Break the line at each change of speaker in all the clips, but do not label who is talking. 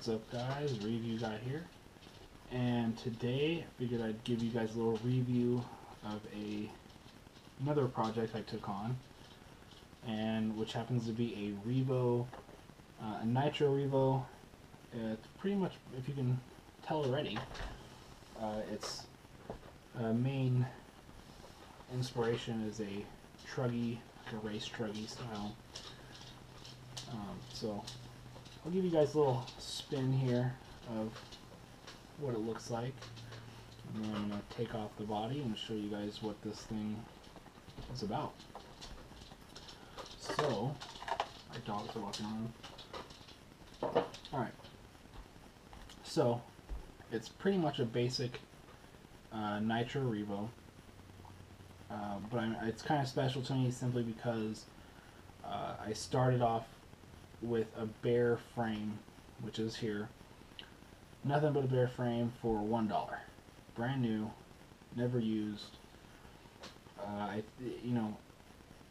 What's up, guys? Review guy here, and today I figured I'd give you guys a little review of another project I took on, and which happens to be a Revo, a Nitro Revo. It's pretty much, if you can tell already, its main inspiration is a truggy, like a race truggy style. So I'll give you guys a little spin here of what it looks like, and then I'm going to take off the body and show you guys what this thing is about. So, my dogs are walking around. Alright, so it's pretty much a basic Nitro Revo, but it's kind of special to me simply because I started off with a bare frame, which is here. Nothing but a bare frame for $1, brand new, never used. I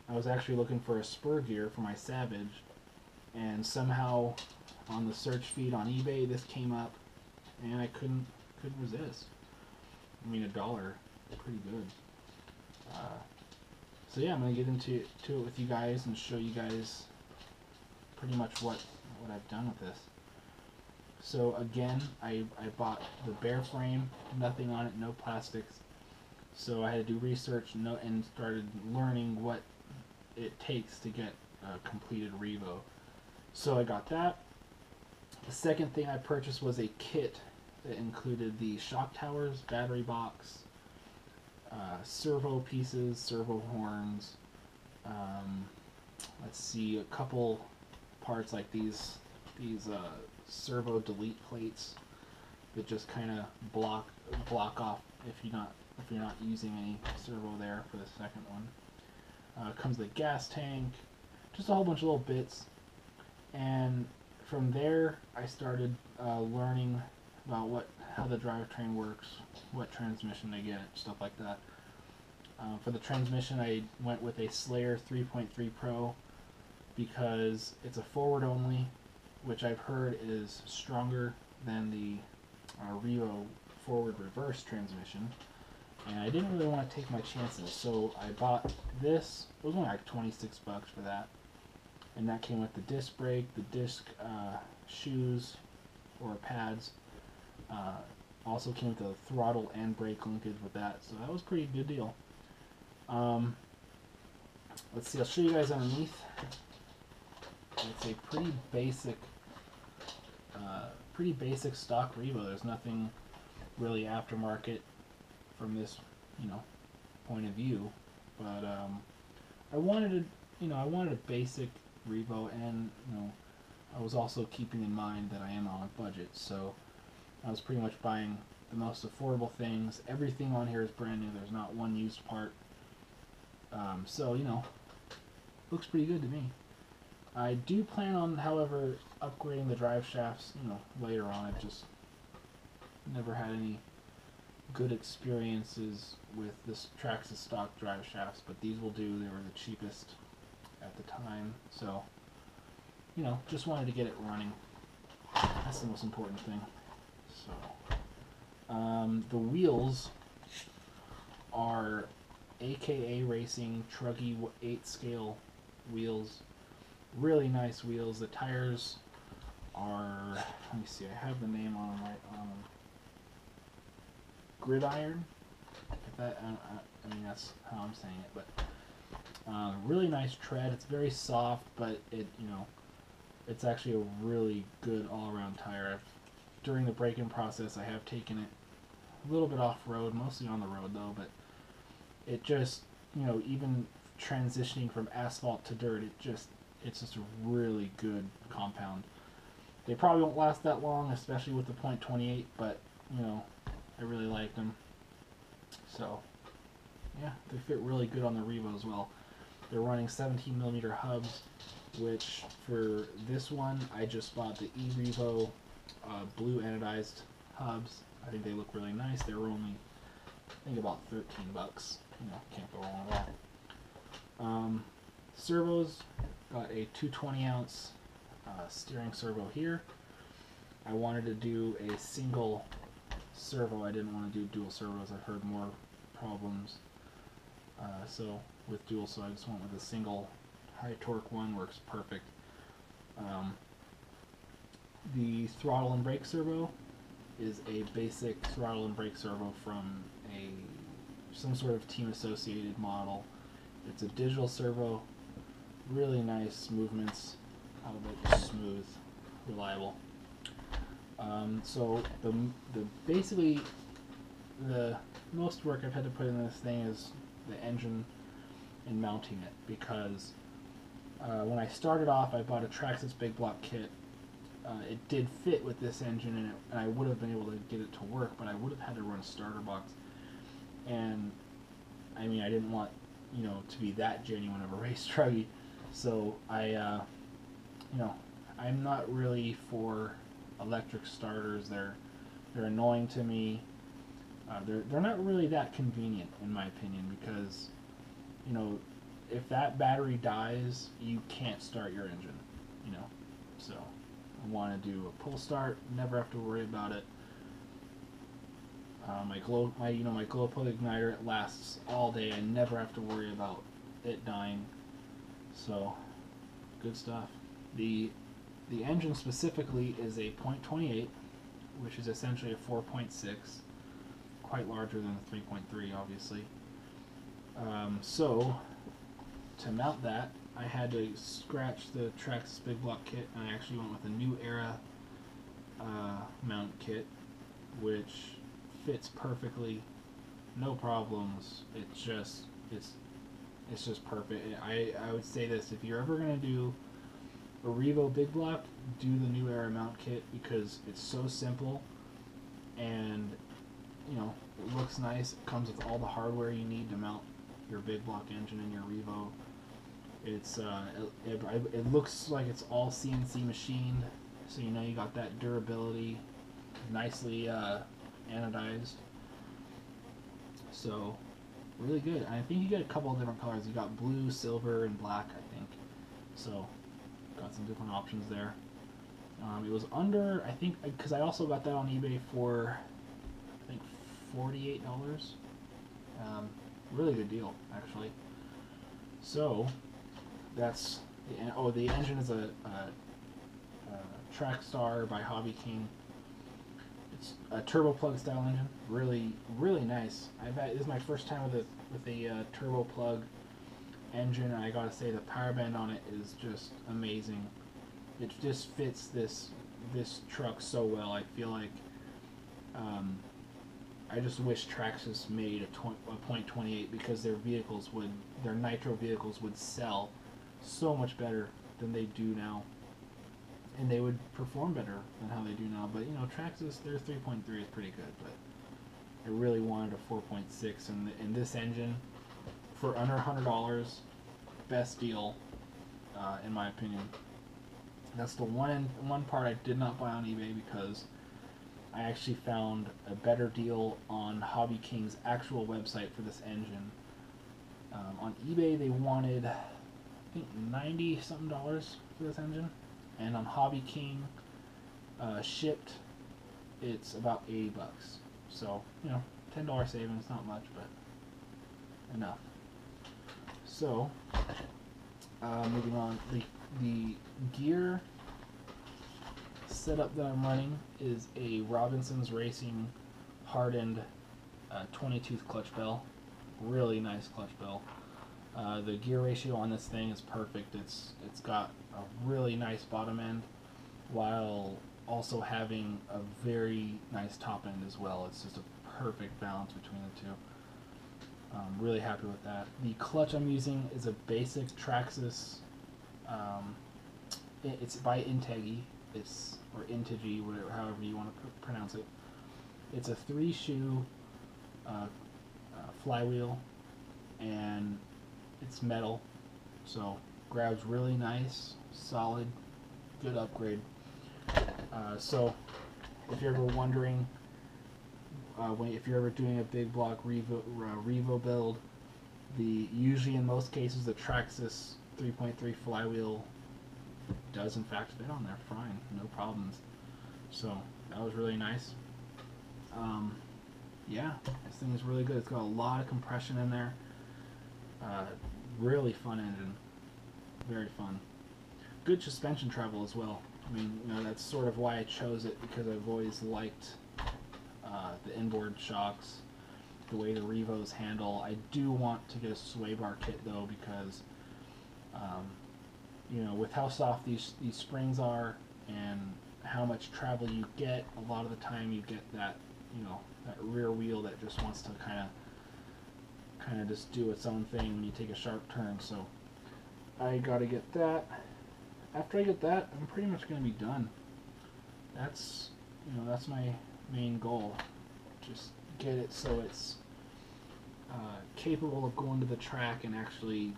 was actually looking for a spur gear for my Savage, and somehow on the search feed on eBay this came up, and I couldn't resist. I mean, $1, pretty good. So yeah, I'm gonna get into it with you guys and show you guys pretty much what I've done with this. So again, I bought the bare frame, nothing on it, no plastics. So I had to do research and started learning what it takes to get a completed Revo. So I got that. The second thing I purchased was a kit that included the shock towers, battery box, servo pieces, servo horns. Let's see, a couple parts like these servo delete plates that just kind of block off if you're not using any servo there for the second one. Comes the gas tank, just a whole bunch of little bits, and from there I started learning about how the drivetrain works, what transmission to get, stuff like that. For the transmission, I went with a Slayer 3.3 Pro because it's a forward only, which I've heard is stronger than the Revo forward reverse transmission, and I didn't really want to take my chances, so I bought this. It was only like 26 bucks for that, and that came with the disc brake, the disc shoes or pads. Also came with the throttle and brake linkage with that, so that was a pretty good deal. Let's see, I'll show you guys underneath. It's a pretty basic stock Revo. There's nothing really aftermarket from this, point of view. But I wanted a basic Revo, and I was also keeping in mind that I am on a budget, so I was pretty much buying the most affordable things. Everything on here is brand new. There's not one used part. So looks pretty good to me. I do plan on, however, upgrading the drive shafts, later on. I've just never had any good experiences with this Traxxas stock drive shafts, but these will do. They were the cheapest at the time, so just wanted to get it running. That's the most important thing. So the wheels are AKA Racing Truggy 8 scale wheels. Really nice wheels. The tires are, let me see, I have the name on them right on them. Gridiron. If that, I mean, that's how I'm saying it, but really nice tread. It's very soft, but it's actually a really good all-around tire. During the braking process, I have taken it a little bit off-road, mostly on the road though, but it just, even transitioning from asphalt to dirt, it's just a really good compound. They probably won't last that long, especially with the .28, but I really like them. So yeah, they fit really good on the Revo as well. They're running 17mm hubs, which for this one I just bought the e-Revo blue anodized hubs. I think they look really nice. They were only, I think, about 13 bucks. Can't go wrong with that. Servos, got a 220 ounce steering servo here. I wanted to do a single servo. I didn't want to do dual servos. I heard more problems. So with dual, so I just went with a single high torque one. Works perfect. The throttle and brake servo is a basic throttle and brake servo from some sort of team associated model. It's a digital servo, really nice movements out of it, smooth, reliable. So basically the most work I've had to put in this thing is the engine and mounting it, because when I started off, I bought a Traxxas big block kit. It did fit with this engine in it, and I would have been able to get it to work, but I would have had to run a starter box. And I mean, I didn't want, to be that genuine of a race druggie. So I'm not really for electric starters. They're annoying to me. They're not really that convenient, in my opinion, because if that battery dies, you can't start your engine. So I want to do a pull start, never have to worry about it. My glow plug igniter, it lasts all day. I never have to worry about it dying. So good stuff. The engine specifically is a .28, which is essentially a 4.6, quite larger than the 3.3, obviously. So to mount that, I had to scratch the Traxxas big block kit, and I actually went with a New Era mount kit, which fits perfectly, no problems. It's just perfect. I would say this: if you're ever gonna do a Revo big block, do the New Era mount kit, because it's so simple, and it looks nice. It comes with all the hardware you need to mount your big block engine in your Revo. It's it looks like it's all CNC machined, so you got that durability, nicely anodized. So really good. I think you get a couple of different colors. You got blue, silver, and black, I think. So got some different options there. It was under, I think, because I also got that on eBay for, I think, $48. Really good deal, actually. So that's the engine is a Trackstar by Hobby King. It's a turbo plug style engine, really nice. This is my first time with a turbo plug engine, and I gotta say the power band on it is just amazing. It just fits this truck so well. I feel like I just wish Traxxas made a .28, because their Nitro vehicles would sell so much better than they do now, and they would perform better than how they do now. But Traxxas, their 3.3 is pretty good, but I really wanted a 4.6, and this engine for under $100, best deal in my opinion. That's the one part I did not buy on eBay, because I actually found a better deal on Hobby King's actual website for this engine. On eBay they wanted, I think, $90-something for this engine, and on Hobby King shipped, it's about $80. So $10 savings, not much, but enough. So moving on, the gear setup that I'm running is a Robinson's Racing hardened 20-tooth clutch bell. Really nice clutch bell. The gear ratio on this thing is perfect. It's got a really nice bottom end, while also having a very nice top end as well. It's just a perfect balance between the two. I'm really happy with that. The clutch I'm using is a basic Traxxas. It's by Integi. Or Integi, whatever, however you want to pronounce it. It's a 3-shoe flywheel, and it's metal, so grabs really nice, solid, good upgrade. So if you're ever wondering, if you're ever doing a big block Revo build, usually in most cases the Traxxas 3.3 flywheel does in fact fit on there fine, no problems. So that was really nice. Yeah, this thing is really good. It's got a lot of compression in there. Really fun engine. Very fun. Good suspension travel as well. I mean, that's sort of why I chose it, because I've always liked the inboard shocks, the way the Revos handle. I do want to get a sway bar kit though, because with how soft these springs are and how much travel you get, a lot of the time you get that that rear wheel that just wants to kind of just do its own thing when you take a sharp turn. So I gotta get that. After I get that, I'm pretty much gonna be done. That's that's my main goal. Just get it so it's capable of going to the track and actually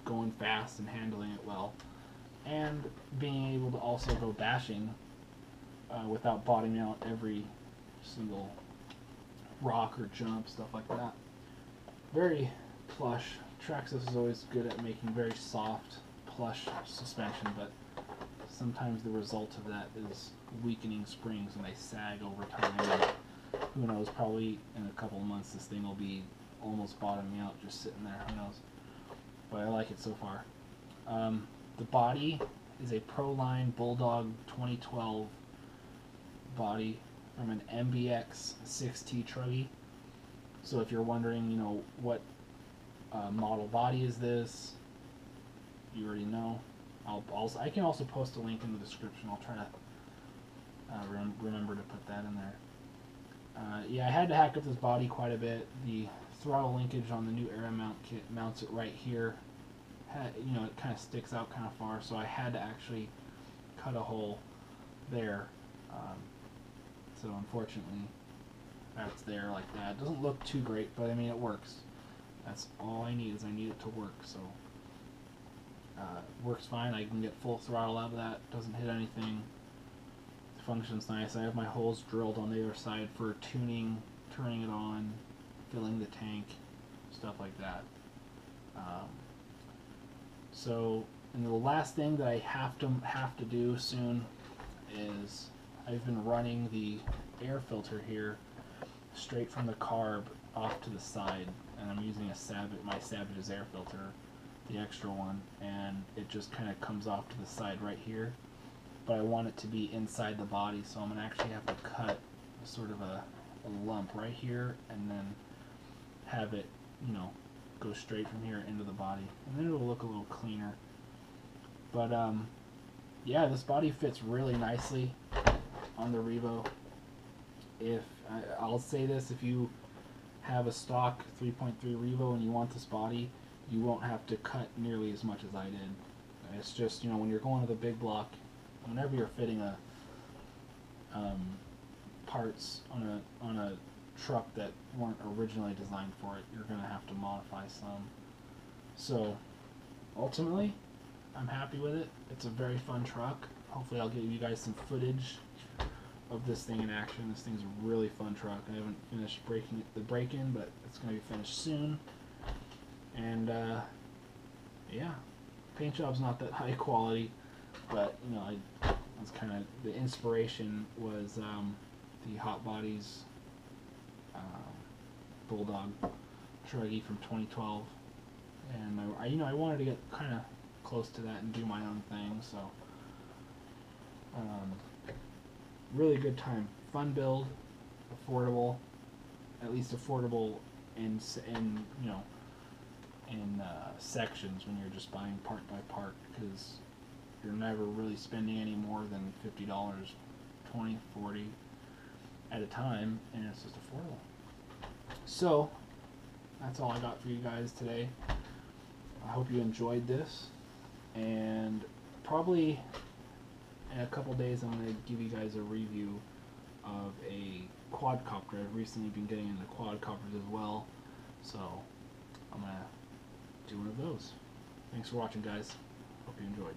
going fast and handling it well, and being able to also go bashing without bottoming out every single rock or jump, stuff like that. Very plush. Traxxas is always good at making very soft, plush suspension, but sometimes the result of that is weakening springs and they sag over time. And who knows, probably in a couple of months this thing will be almost bottoming out, just sitting there, who knows. But I like it so far. The body is a Proline Bulldog 2012 body from an MBX 6T truggy. So if you're wondering, what model body is this, you already know. I can also post a link in the description. I'll try to remember to put that in there. Yeah, I had to hack up this body quite a bit. The throttle linkage on the new Air Mount kit mounts it right here. It kind of sticks out kind of far, so I had to actually cut a hole there. So unfortunately, that's there like that. It doesn't look too great, but I mean, it works. That's all I need, is I need it to work. So works fine. I can get full throttle out of that. Doesn't hit anything. The function's nice. I have my holes drilled on the other side for tuning, turning it on, filling the tank, stuff like that. And the last thing that I have to do soon is I've been running the air filter here straight from the carb off to the side, and I'm using my Savage's air filter, the extra one, and it just kind of comes off to the side right here. But I want it to be inside the body, so I'm gonna actually have to cut sort of a lump right here, and then have it, go straight from here into the body, and then it'll look a little cleaner. But yeah, this body fits really nicely on the Revo. I'll say this, if you have a stock 3.3 Revo and you want this body, you won't have to cut nearly as much as I did. It's just, when you're going to the big block, whenever you're fitting parts on a truck that weren't originally designed for it, you're going to have to modify some. So ultimately, I'm happy with it. It's a very fun truck. Hopefully I'll give you guys some footage of this thing in action. This thing's a really fun truck. I haven't finished the break-in, but it's going to be finished soon. And yeah, paint job's not that high quality, but that's kind of the inspiration was the Hot Bodies Bulldog truggy from 2012, and I wanted to get kind of close to that and do my own thing. So really good time, fun build, affordable, at least affordable in sections when you're just buying part by part, because you're never really spending any more than $50, $20, $40 at a time, and it's just affordable. So that's all I got for you guys today. I hope you enjoyed this, and probably in a couple days I'm going to give you guys a review of a quadcopter. I've recently been getting into quadcopters as well, so I'm going to do one of those. Thanks for watching, guys. Hope you enjoyed.